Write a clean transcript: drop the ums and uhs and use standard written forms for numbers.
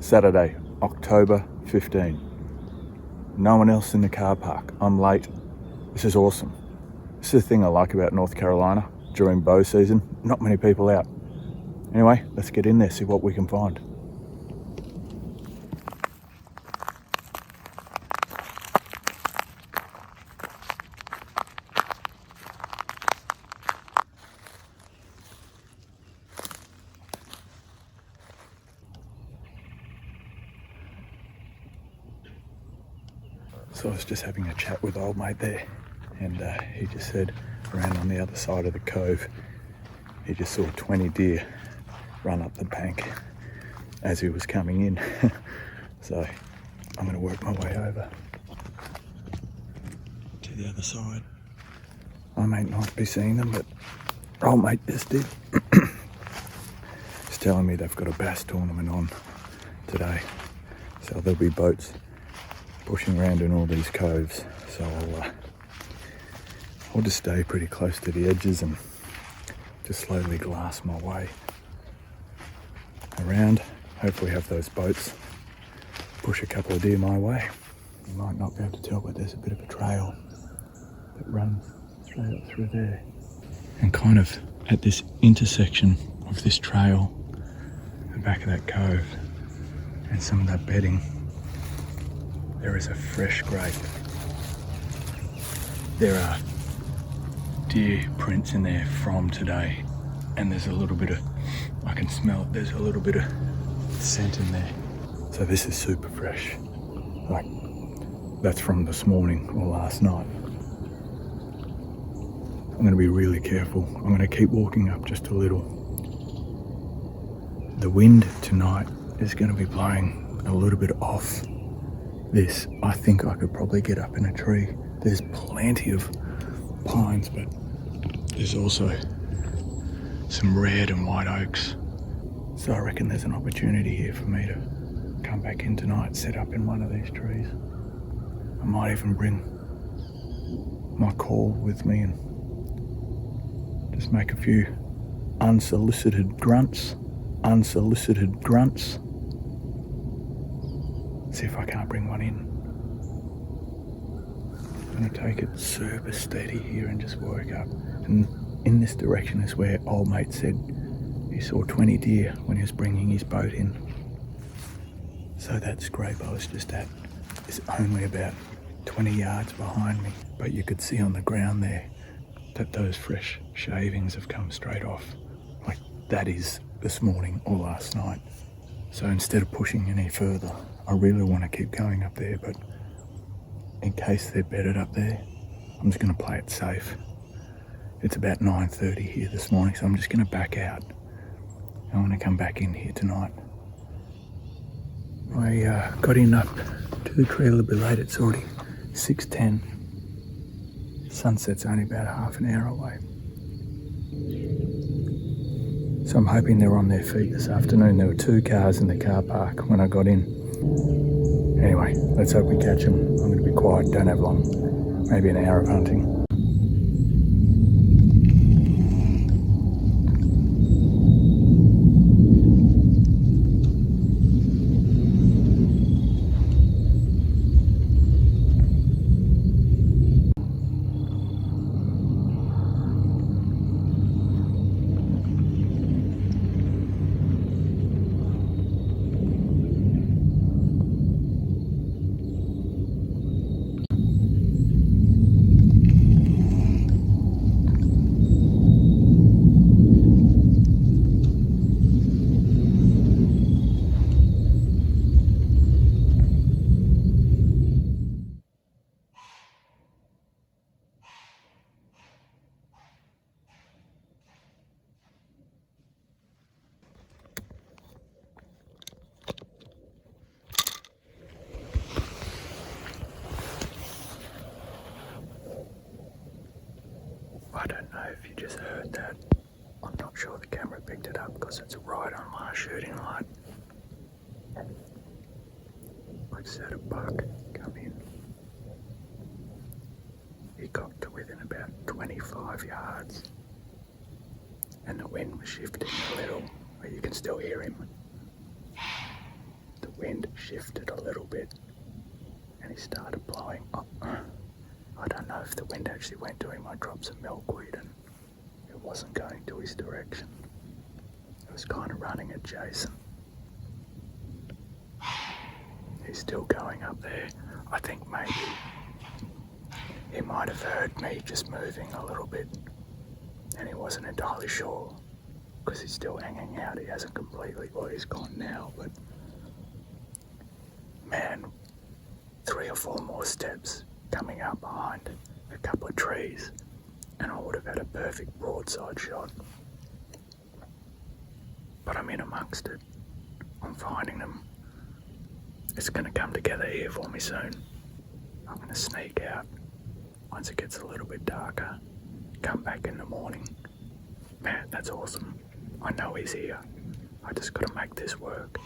Saturday, October 15. No one else in the car park. I'm late. This is awesome. This is the thing I like about North Carolina during bow season. Not many people out. Anyway, let's get in there, see what we can find. So I was just having a chat with old mate there, and he just said around on the other side of the cove, he just saw 20 deer run up the bank as he was coming in. So I'm going to work my way over to the other side. I may not be seeing them, but old mate just did. He's telling me they've got a bass tournament on today, so there'll be boats pushing around in all these coves. So I'll just stay pretty close to the edges and just slowly glass my way around. Hopefully have those boats push a couple of deer my way. You might not be able to tell, but there's a bit of a trail that runs straight up through there. And kind of at this intersection of this trail, the back of that cove and some of that bedding, there is a fresh grape. There are deer prints in there from today, and there's a little bit of, I can smell it, there's a little bit of scent in there. So this is super fresh. Like, that's from this morning or last night. I'm gonna be really careful. I'm gonna keep walking up just a little. The wind tonight is gonna be blowing a little bit off this. I think I could probably get up in a tree. There's plenty of pines, but there's also some red and white oaks. So I reckon there's an opportunity here for me to come back in tonight, set up in one of these trees. I might even bring my call with me and just make a few unsolicited grunts. See if I can't bring one in. I'm gonna take it super steady here and just work up. And in this direction is where old mate said he saw 20 deer when he was bringing his boat in. So that scrape I was just at is only about 20 yards behind me, but you could see on the ground there that those fresh shavings have come straight off. Like, that is this morning or last night. So instead of pushing any further, I really want to keep going up there, but in case they're bedded up there, I'm just going to play it safe. It's about 9:30 here this morning, so I'm just going to back out. I want to come back in here tonight. I got in up to the tree a little bit late. It's already 6:10. Sunset's only about half an hour away. So I'm hoping they're on their feet this afternoon. There were 2 cars in the car park when I got in. Anyway, let's hope we catch them. I'm going to be quiet, don't have long. Maybe an hour of hunting. I don't know if you just heard that. I'm not sure the camera picked it up because it's right on my shooting light. I just had a buck come in. He got to within about 25 yards and the wind was shifting a little, but you can still hear him. The wind shifted a little bit and he started blowing up. I don't know if the wind actually went to him. I dropped some milkweed and it wasn't going to his direction. It was kind of running at Jason. He's still going up there. I think maybe he might have heard me just moving a little bit and he wasn't entirely sure because he's still hanging out. He hasn't completely, well, he's gone now, but man, 3 or 4 more steps coming up behind a couple of trees and I would have had a perfect broadside shot. But I'm in amongst it. I'm finding them. It's going to come together here for me soon. I'm going to sneak out once it gets a little bit darker. Come back in the morning. Man, that's awesome. I know he's here. I just got to make this work.